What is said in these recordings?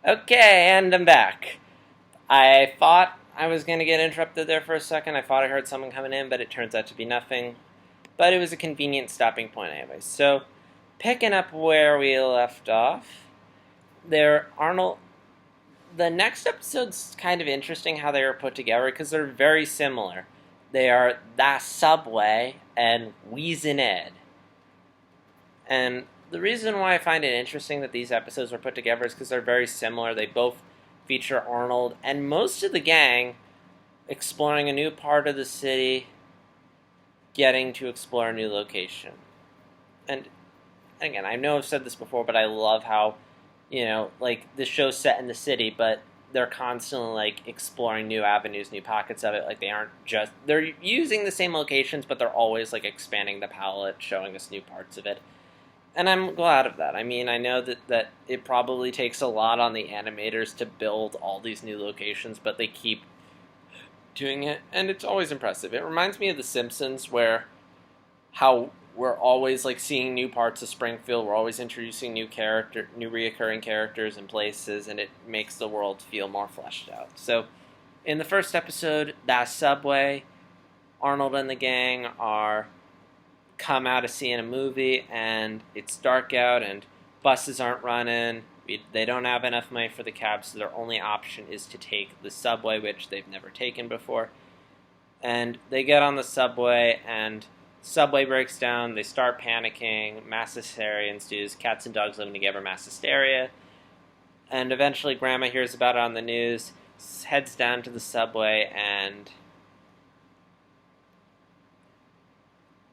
Okay, and I'm back. I thought I was going to get interrupted there for a second. I thought I heard someone coming in, but it turns out to be nothing. But it was a convenient stopping point anyway. So, picking up where we left off, Arnold. The next episode's kind of interesting how they were put together because they're very similar. They are The Subway and Wheezin Ed. And the reason why I find it interesting that these episodes were put together is because they're very similar. They both feature Arnold and most of the gang exploring a new part of the city, getting to explore a new location. And again, I know I've said this before, but I love how, the show's set in the city, but they're constantly, exploring new avenues, new pockets of it. They're using the same locations, but they're always, expanding the palette, showing us new parts of it. And I'm glad of that. I mean, I know that it probably takes a lot on the animators to build all these new locations, but they keep doing it, and it's always impressive. It reminds me of The Simpsons, where how we're always seeing new parts of Springfield. We're always introducing new reoccurring characters and places, and it makes the world feel more fleshed out. So, in the first episode, that Subway, Arnold and the gang are come out of seeing a movie, and it's dark out, and buses aren't running. They don't have enough money for the cab, so their only option is to take the subway, which they've never taken before. And they get on the subway, and subway breaks down. They start panicking. Mass hysteria ensues. Cats and dogs living together, mass hysteria. And eventually, Grandma hears about it on the news, heads down to the subway, and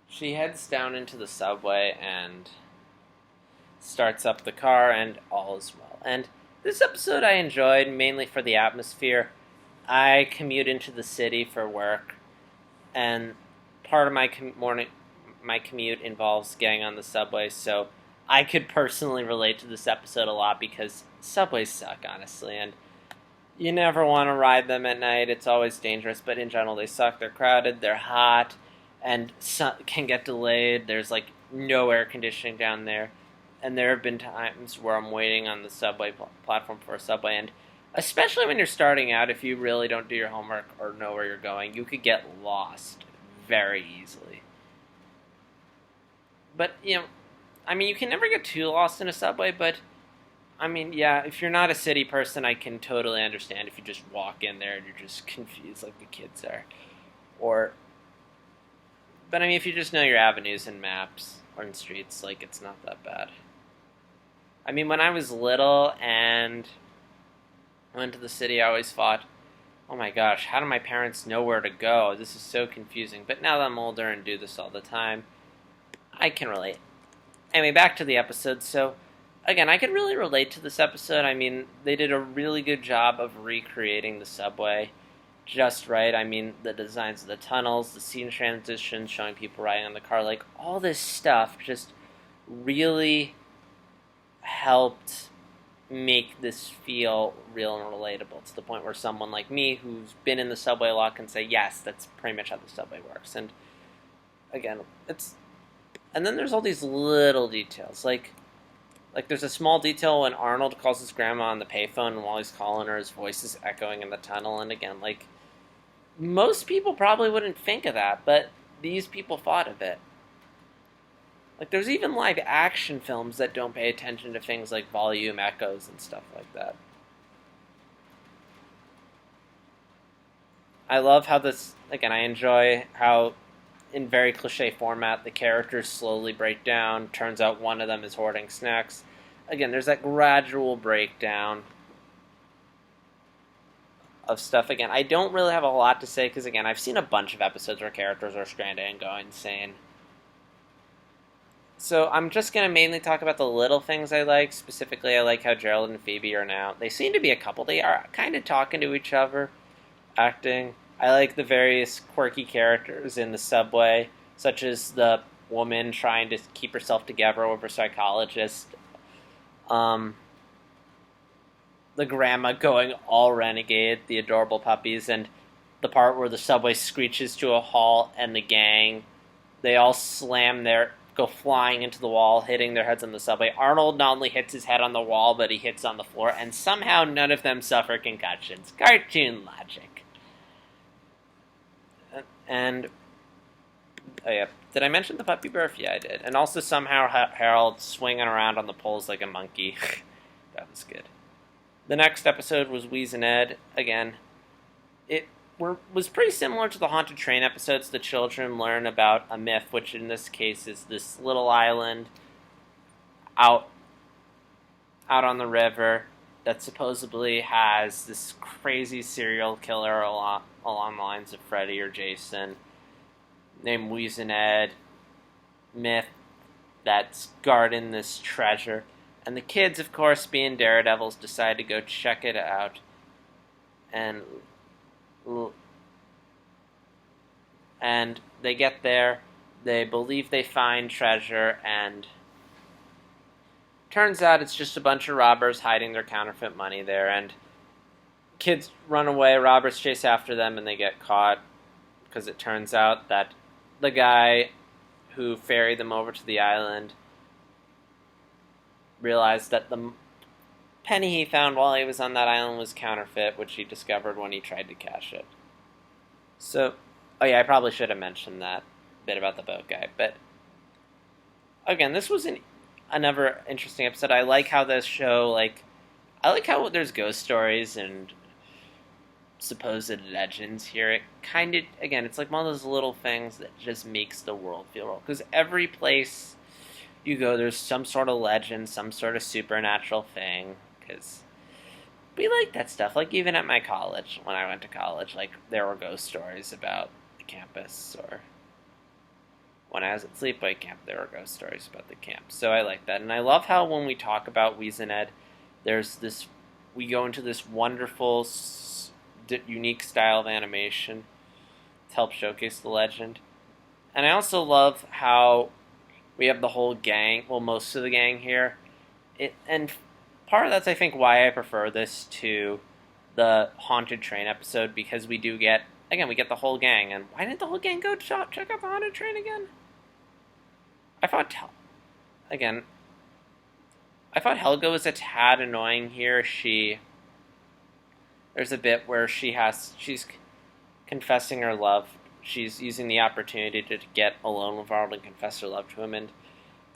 she heads down into the subway and starts up the car, and all is well. And this episode I enjoyed, mainly for the atmosphere. I commute into the city for work, and part of my commute involves getting on the subway, so I could personally relate to this episode a lot because subways suck, honestly, and you never want to ride them at night. It's always dangerous, but in general they suck. They're crowded, they're hot, and can get delayed. There's no air conditioning down there, and there have been times where I'm waiting on the subway platform for a subway, and especially when you're starting out, if you really don't do your homework or know where you're going, you could get lost very easily. But, you can never get too lost in a subway, but, if you're not a city person, I can totally understand if you just walk in there and you're just confused like the kids are. But, if you just know your avenues and maps or in streets, it's not that bad. When I was little and went to the city, I always thought, oh my gosh, how do my parents know where to go? This is so confusing. But now that I'm older and do this all the time, I can relate. Anyway, back to the episode. So, again, I could really relate to this episode. They did a really good job of recreating the subway just right. The designs of the tunnels, the scene transitions, showing people riding on the car, all this stuff just really helped make this feel real and relatable to the point where someone like me who's been in the subway a lot can say, yes, that's pretty much how the subway works. And again, and then there's all these little details, like there's a small detail when Arnold calls his grandma on the payphone, and while he's calling her, his voice is echoing in the tunnel. And again, most people probably wouldn't think of that, but these people thought of it. There's even live action films that don't pay attention to things like volume echoes and stuff like that. I love how I enjoy how, in very cliche format, the characters slowly break down. Turns out one of them is hoarding snacks. Again, there's that gradual breakdown of stuff. Again, I don't really have a lot to say because, again, I've seen a bunch of episodes where characters are stranded and go insane. So I'm just going to mainly talk about the little things I like. Specifically, I like how Gerald and Phoebe are now. They seem to be a couple. They are kind of talking to each other, acting. I like the various quirky characters in the subway, such as the woman trying to keep herself together over psychologist. The grandma going all renegade, the adorable puppies, and the part where the subway screeches to a halt and the gang, they all slam their go flying into the wall, hitting their heads on the subway. Arnold not only hits his head on the wall, but he hits on the floor, and somehow none of them suffer concussions. Cartoon logic. And, oh yeah, did I mention the puppy birth? Yeah, I did. And also somehow Harold swinging around on the poles like a monkey. That was good. The next episode was Wheezin Ed. Again, it was pretty similar to the Haunted Train episodes. The children learn about a myth, which in this case is this little island out on the river that supposedly has this crazy serial killer along the lines of Freddy or Jason, named Wheezin Ed, myth that's guarding this treasure. And the kids, of course, being daredevils, decide to go check it out. And they get there, they believe they find treasure, and turns out it's just a bunch of robbers hiding their counterfeit money there, and kids run away, robbers chase after them, and they get caught, because it turns out that the guy who ferried them over to the island realized that the penny he found while he was on that island was counterfeit, which he discovered when he tried to cash it. So, oh yeah, I probably should have mentioned that bit about the boat guy, but again, this was another interesting episode. I like how this show, I like how there's ghost stories and supposed legends here. It kind of, again, it's like one of those little things that just makes the world feel real, because every place you go, there's some sort of legend, some sort of supernatural thing, because we like that stuff. Like, even at my college, when I went to college, there were ghost stories about the campus, or when I was at sleepaway camp, there were ghost stories about the camp. So I like that. And I love how when we talk about Wheezin Ed, we go into this wonderful, unique style of animation to help showcase the legend. And I also love how we have the whole gang, well, most of the gang here. And part of that's, I think, why I prefer this to the Haunted Train episode, because we do get, again, we get the whole gang. And why didn't the whole gang go check out the Haunted Train again? I thought Helga was a tad annoying here. There's a bit where she's confessing her love. She's using the opportunity to get alone with Arnold and confess her love to him. And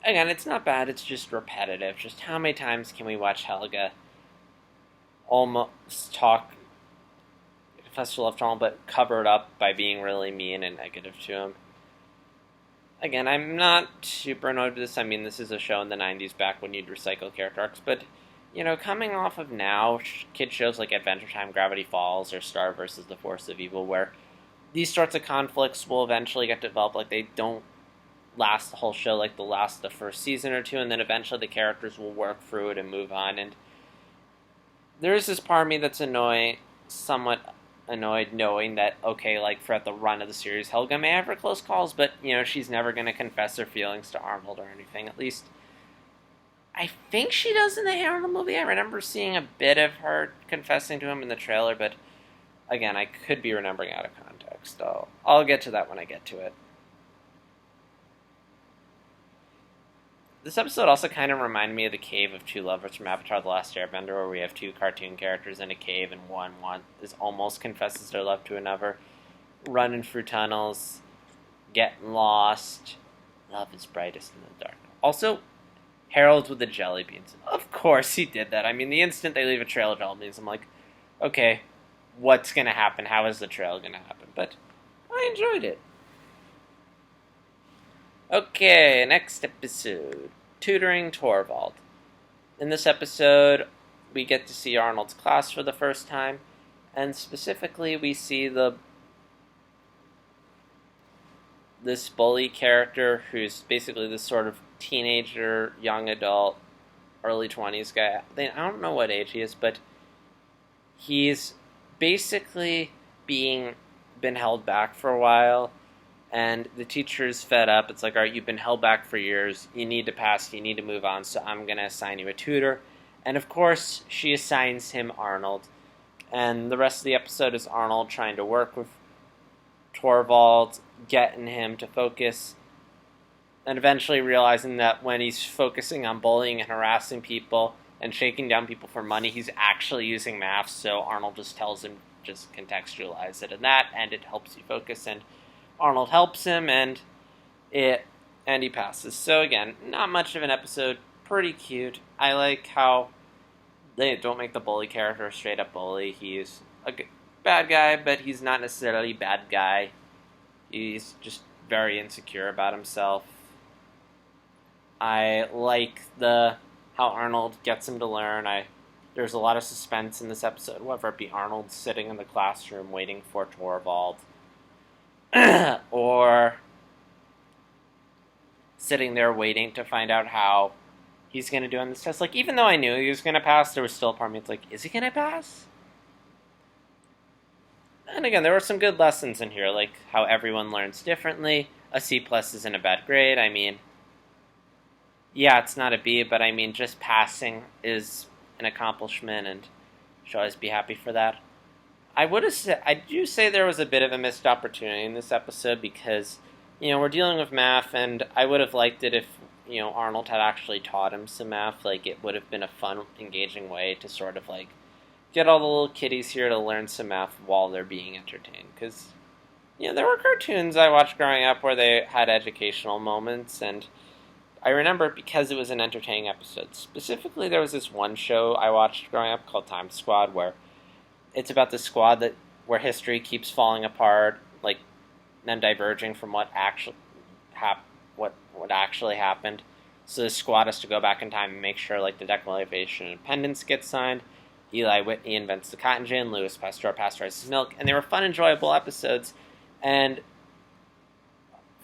again, it's not bad, it's just repetitive. Just how many times can we watch Helga almost confess her love to Arnold, but cover it up by being really mean and negative to him? Again, I'm not super annoyed with this. I mean, this is a show in the 90s, back when you'd recycle character arcs, but, coming off of now, kid shows like Adventure Time, Gravity Falls, or Star vs. the Force of Evil, where these sorts of conflicts will eventually get developed. They don't last the whole show, they'll last the first season or two, and then eventually the characters will work through it and move on. And there is this part of me that's somewhat annoyed knowing that, okay, throughout the run of the series, Helga may have her close calls, but, she's never going to confess her feelings to Arnold or anything. At least, I think she does in the Arnold movie. I remember seeing a bit of her confessing to him in the trailer, but again, I could be remembering out of context. I'll get to that when I get to it. This episode also kind of reminded me of the Cave of Two Lovers from Avatar: The Last Airbender, where we have two cartoon characters in a cave, and one is almost confesses their love to another, running through tunnels, getting lost. Love is brightest in the dark. Also, Harold with the jelly beans. Of course he did that. I mean, the instant they leave a trail of jelly beans, I'm like, okay, what's going to happen? How is the trail going to happen? But I enjoyed it. Okay, next episode, Tutoring Torvald. In this episode, we get to see Arnold's class for the first time, and specifically we see this bully character who's basically this sort of teenager, young adult, early 20s guy. I don't know what age he is, but he's basically been held back for a while, and the teacher's fed up. It's like, all right, you've been held back for years, you need to pass, you need to move on, so I'm going to assign you a tutor. And of course, she assigns him Arnold. And the rest of the episode is Arnold trying to work with Torvald, getting him to focus and eventually realizing that when he's focusing on bullying and harassing people and shaking down people for money, he's actually using math. So Arnold just tells him, just contextualize it in that, and it helps you focus. And Arnold helps him, and he passes. So again, not much of an episode. Pretty cute. I like how they don't make the bully character a straight up bully. He's a bad guy, but he's not necessarily a bad guy. He's just very insecure about himself. I like how Arnold gets him to learn. There's a lot of suspense in this episode, whether it be Arnold sitting in the classroom waiting for Torvald, or sitting there waiting to find out how he's going to do on this test. Like, even though I knew he was going to pass, there was still a part of me that's like, is he going to pass? And again, there were some good lessons in here, like how everyone learns differently. A C+ isn't a bad grade. I mean, yeah, it's not a B, but I mean, just passing is an accomplishment, and should always be happy for that. I do say there was a bit of a missed opportunity in this episode because, we're dealing with math, and I would have liked it if, Arnold had actually taught him some math. Like, it would have been a fun, engaging way to sort of, like, get all the little kiddies here to learn some math while they're being entertained. Because, there were cartoons I watched growing up where they had educational moments, and I remember it because it was an entertaining episode. Specifically, there was this one show I watched growing up called Time Squad, where it's about this squad where history keeps falling apart, like them diverging from what actually happened. So this squad has to go back in time and make sure, like, the Declaration of Independence gets signed. Eli Whitney invents the cotton gin. Louis Pasteur pasteurizes milk, and they were fun, enjoyable episodes. And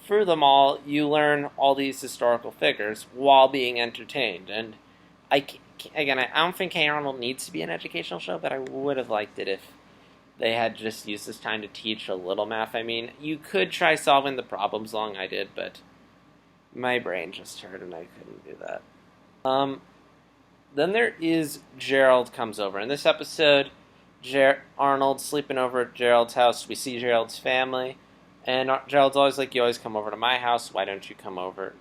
through them all, you learn all these historical figures while being entertained. And I don't think Hey Arnold needs to be an educational show, but I would have liked it if they had just used this time to teach a little math. I mean, you could try solving the problems long I did, but my brain just hurt and I couldn't do that. Then there is Gerald comes over. In this episode, Arnold's sleeping over at Gerald's house. We see Gerald's family. And Gerald's always like, you always come over to my house. Why don't you come over?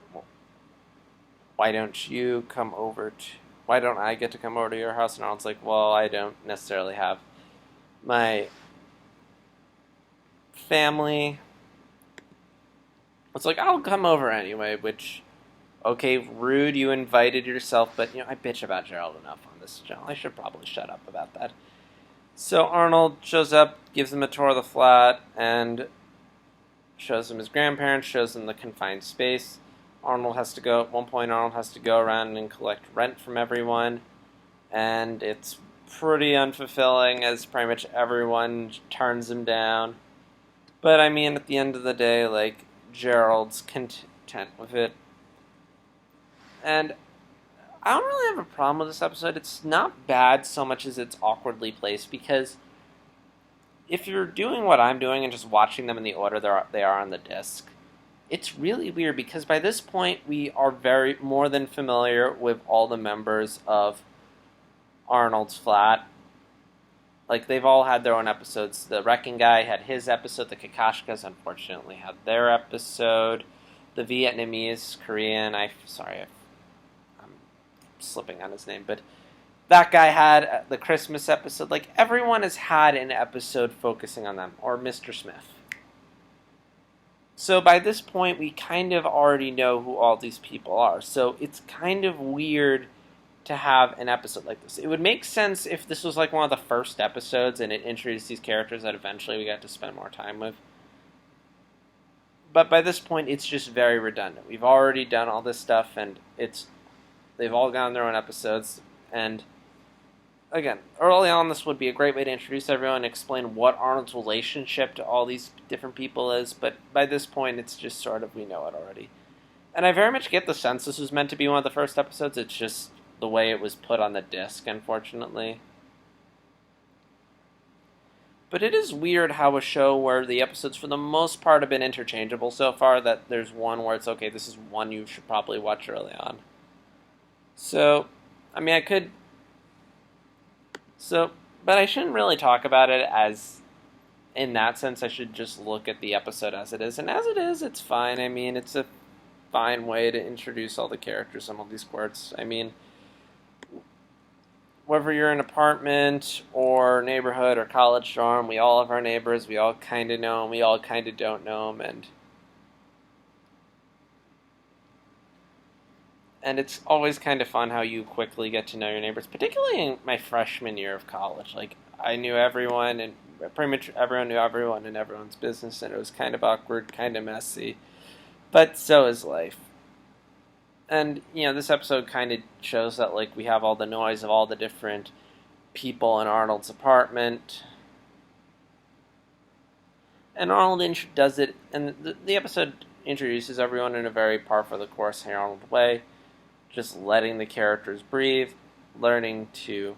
Why don't I get to come over to your house? And Arnold's like, well, I don't necessarily have my family. It's like, I'll come over anyway, which, okay, rude, you invited yourself, but, I bitch about Gerald enough on this channel. I should probably shut up about that. So Arnold shows up, gives him a tour of the flat, and shows him his grandparents, shows him the confined space. At one point, Arnold has to go around and collect rent from everyone, and it's pretty unfulfilling as pretty much everyone turns him down. But, I mean, at the end of the day, like, Gerald's content with it. And I don't really have a problem with this episode. It's not bad so much as it's awkwardly placed, because if you're doing what I'm doing and just watching them in the order they are on the disc, it's really weird because by this point we are very more than familiar with all the members of Arnold's flat. Like, they've all had their own episodes. The Wrecking Guy had his episode. The Kakashkas, unfortunately, had their episode. The Vietnamese, Korean, I'm slipping on his name, but that guy had the Christmas episode. Like, everyone has had an episode focusing on them, or Mr. Smith. So by this point, we kind of already know who all these people are. So it's kind of weird to have an episode like this. It would make sense if this was like one of the first episodes and it introduced these characters that eventually we got to spend more time with. But by this point, it's just very redundant. We've already done all this stuff, and they've all gotten their own episodes. And again, early on, this would be a great way to introduce everyone and explain what Arnold's relationship to all these different people is. But by this point, it's just sort of, we know it already. And I very much get the sense this was meant to be one of the first episodes. It's just the way it was put on the disc, unfortunately. But it is weird how a show where the episodes for the most part have been interchangeable so far, that there's one where it's, okay, this is one you should probably watch early on. So, I mean, but I shouldn't really talk about it as, in that sense, I should just look at the episode as it is. And as it is, it's fine. I mean, it's a fine way to introduce all the characters and all these quirks. I mean, whether you're in an apartment or neighborhood or college dorm, we all have our neighbors. We all kind of know them. We all kind of don't know them. And it's always kind of fun how you quickly get to know your neighbors, particularly in my freshman year of college. Like, I knew everyone, and pretty much everyone knew everyone in everyone's business, and it was kind of awkward, kind of messy. But so is life. And, this episode kind of shows that, like, we have all the noise of all the different people in Arnold's apartment. And Arnold does it, and the episode introduces everyone in a very par for the course Arnold way. Just letting the characters breathe, learning to...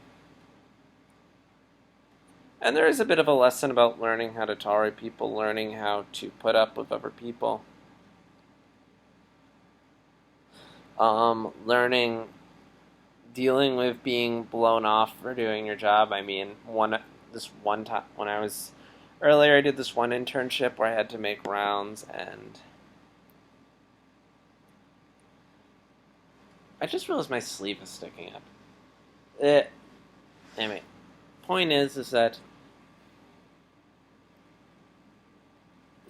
And there is a bit of a lesson about learning how to tolerate people, learning how to put up with other people. Dealing with being blown off for doing your job. I mean, this one time when I was earlier, I did this one internship where I had to make rounds, and I just realized my sleeve is sticking up. Anyway, point is that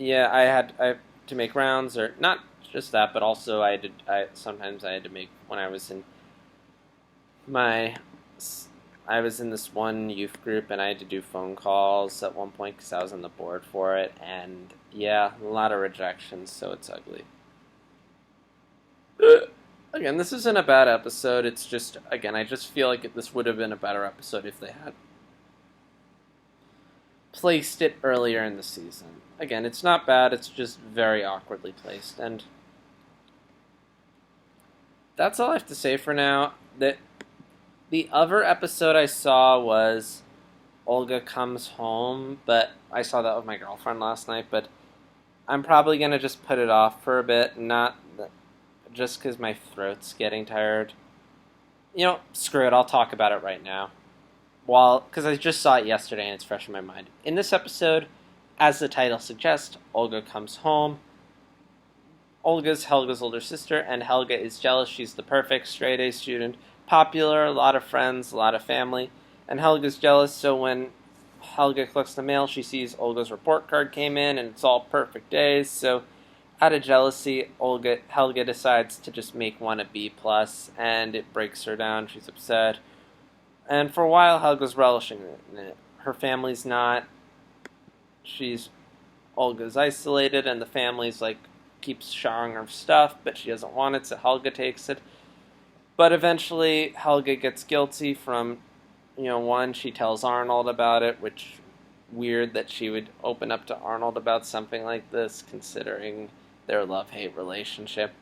I had to make rounds, or not just that, but also sometimes I had to make, when I was in this one youth group, and I had to do phone calls at one point because I was on the board for it, and a lot of rejections, so it's ugly. Again, this isn't a bad episode, it's just, again, I just feel like this would have been a better episode if they had placed it earlier in the season. Again, it's not bad, it's just very awkwardly placed, and that's all I have to say for now. The other episode I saw was Olga Comes Home, but I saw that with my girlfriend last night, but I'm probably going to just put it off for a bit, just because my throat's getting tired. Screw it, I'll talk about it right now. Because I just saw it yesterday and it's fresh in my mind. In this episode, as the title suggests, Olga comes home. Olga's Helga's older sister, and Helga is jealous. She's the perfect straight-A student, popular, a lot of friends, a lot of family, and Helga's jealous, so when Helga collects the mail, she sees Olga's report card came in, and it's all perfect days, so out of jealousy, Helga decides to just make one a B+, and it breaks her down. She's upset. And for a while, Helga's relishing in it. Her family's not. Olga's isolated, and the family's keeps showering her stuff, but she doesn't want it, so Helga takes it. But eventually, Helga gets guilty from, one, she tells Arnold about it, which weird that she would open up to Arnold about something like this, considering their love-hate relationship.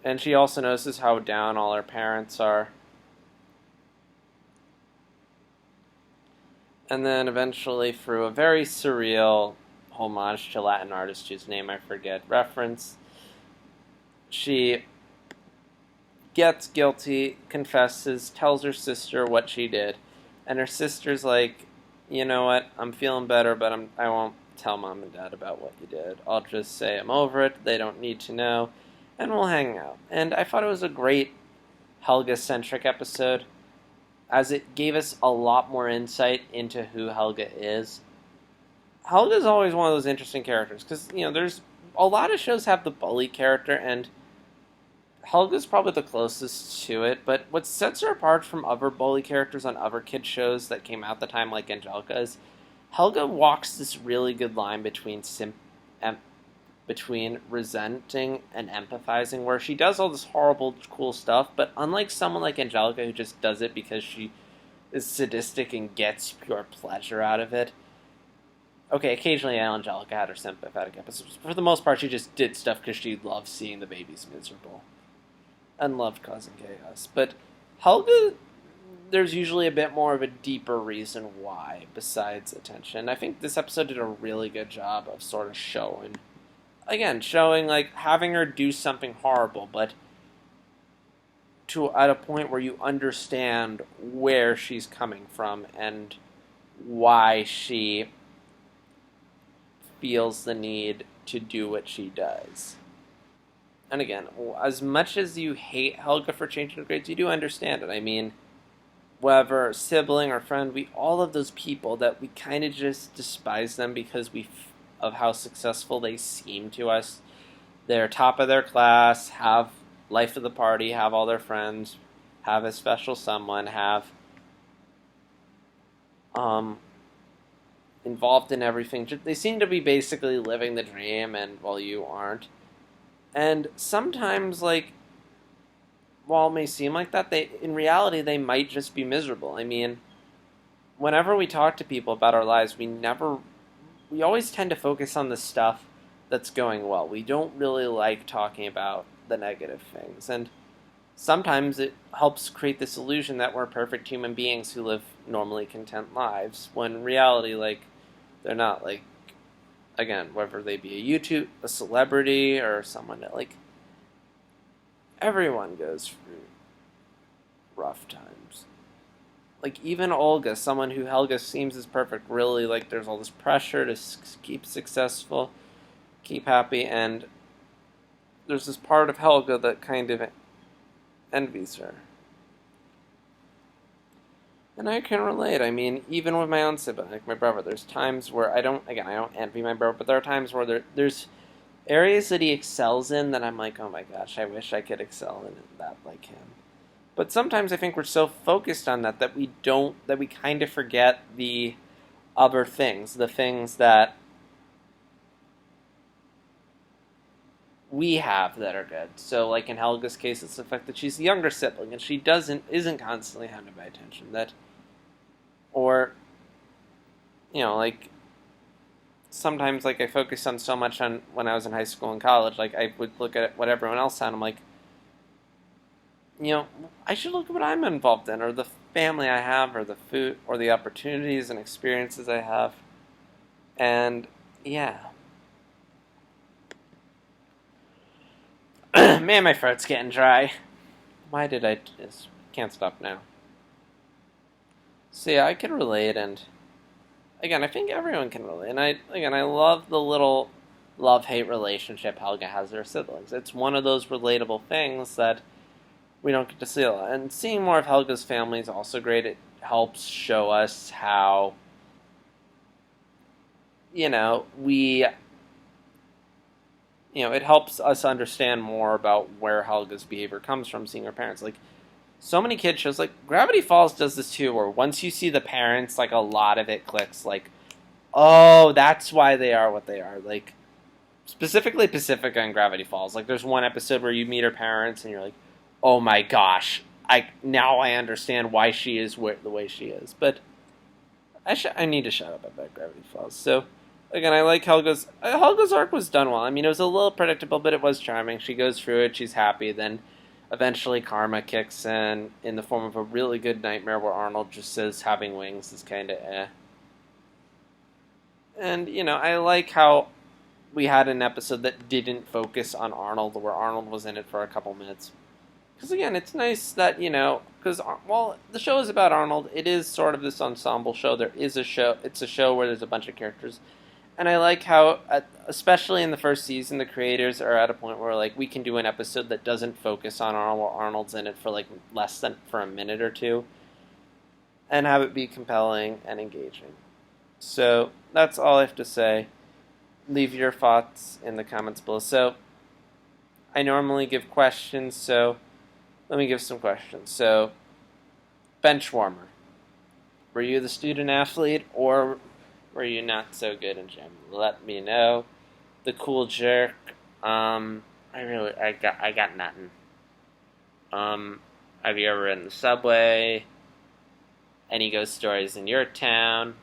And she also notices how down all her parents are. And then eventually, through a very surreal homage to Latin artist whose name I forget, reference, she gets guilty, confesses, tells her sister what she did. And her sister's like, you know what, I'm feeling better, but I won't tell Mom and Dad about what you did. I'll just say I'm over it, they don't need to know, and we'll hang out. And I thought it was a great Helga-centric episode, as it gave us a lot more insight into who Helga is. Helga's always one of those interesting characters, because, there's a lot of shows have the bully character, and Helga's probably the closest to it, but what sets her apart from other bully characters on other kid shows that came out at the time, like Angelica, is Helga walks this really good line between resenting and empathizing, where she does all this horrible, cool stuff, but unlike someone like Angelica who just does it because she is sadistic and gets pure pleasure out of it. Okay, occasionally Angelica had her sympathetic episodes. For the most part, she just did stuff because she loved seeing the babies miserable and loved causing chaos. But Helga, there's usually a bit more of a deeper reason why, besides attention. I think this episode did a really good job of sort of showing, having her do something horrible, but at a point where you understand where she's coming from and why she feels the need to do what she does. and again, as much as you hate Helga for changing her grades, you do understand it. I mean, whether sibling or friend, we all of those people that we kind of just despise them because of how successful they seem to us. They're top of their class, have life of the party, have all their friends, have a special someone, have involved in everything. They seem to be basically living the dream, and while you aren't. And sometimes, like, while it may seem like that, in reality they might just be miserable. I mean, whenever we talk to people about our lives, we always tend to focus on the stuff that's going well. We don't really like talking about the negative things, and sometimes it helps create this illusion that we're perfect human beings who live normally content lives, when in reality, like, they're not. Like, again, whether they be a celebrity, or someone that, like, everyone goes through rough times. Like, even Olga, someone who Helga seems is perfect, really, like, there's all this pressure to keep successful, keep happy, and there's this part of Helga that kind of envies her. And I can relate. I mean, even with my own sibling, like my brother, there's times where I don't envy my brother, but there are times where there's areas that he excels in that I'm like, oh my gosh, I wish I could excel in that like him. But sometimes I think we're so focused on that we kind of forget the other things, the things that we have that are good. So, like in Helga's case, it's the fact that she's the younger sibling and she isn't constantly hounded by attention. Or, like, sometimes, like, I focus on so much on when I was in high school and college, like, I would look at what everyone else had, and I'm like, I should look at what I'm involved in, or the family I have, or the food, or the opportunities and experiences I have. And, yeah. Man, my throat's getting dry. Why did I just... Can't stop now. So yeah, I can relate, and again, I think everyone can relate. And I love the little love-hate relationship Helga has with her siblings. It's one of those relatable things that we don't get to see a lot. And seeing more of Helga's family is also great. It helps show us how, it helps us understand more about where Helga's behavior comes from, seeing her parents. Like, so many kid shows, like, Gravity Falls does this too, where once you see the parents, like, a lot of it clicks, like, oh, that's why they are what they are. Like, specifically Pacifica and Gravity Falls. Like, there's one episode where you meet her parents, and you're like, oh my gosh, now I understand why she is the way she is. But I need to shut up about Gravity Falls. So, again, I like Helga's arc was done well. I mean, it was a little predictable, but it was charming. She goes through it, she's happy, then eventually karma kicks in the form of a really good nightmare where Arnold just says having wings is kind of eh. And, I like how we had an episode that didn't focus on Arnold, where Arnold was in it for a couple minutes. Because, again, it's nice that, because, while the show is about Arnold, it is sort of this ensemble show. It's a show where there's a bunch of characters. And I like how, especially in the first season, the creators are at a point where, like, we can do an episode that doesn't focus on Arnold, where Arnold's in it for, like, less than for a minute or two, and have it be compelling and engaging. So, that's all I have to say. Leave your thoughts in the comments below. So, I normally give questions, so let me give some questions. So, bench warmer. Were you the student athlete, or were you not so good in gym? Let me know. The cool jerk. I got nothing. Have you ever ridden the subway? Any ghost stories in your town?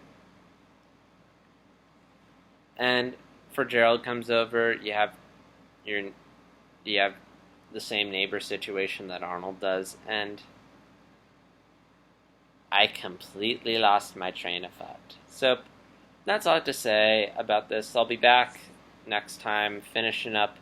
And for Gerald comes over, you have the same neighbor situation that Arnold does, and I completely lost my train of thought. So that's all I have to say about this. I'll be back next time, finishing up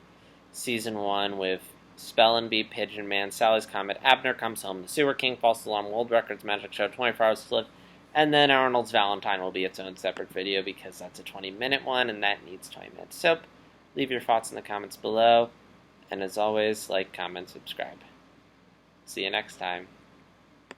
Season 1 with Spell and Bee, Pigeon Man, Sally's Comet, Abner Comes Home, The Sewer King, False Alarm, World Records, Magic Show, 24 Hours to Live, and then Arnold's Valentine will be its own separate video because that's a 20-minute one, and that needs 20 minutes. So leave your thoughts in the comments below, And as always, like, comment, subscribe. See you next time.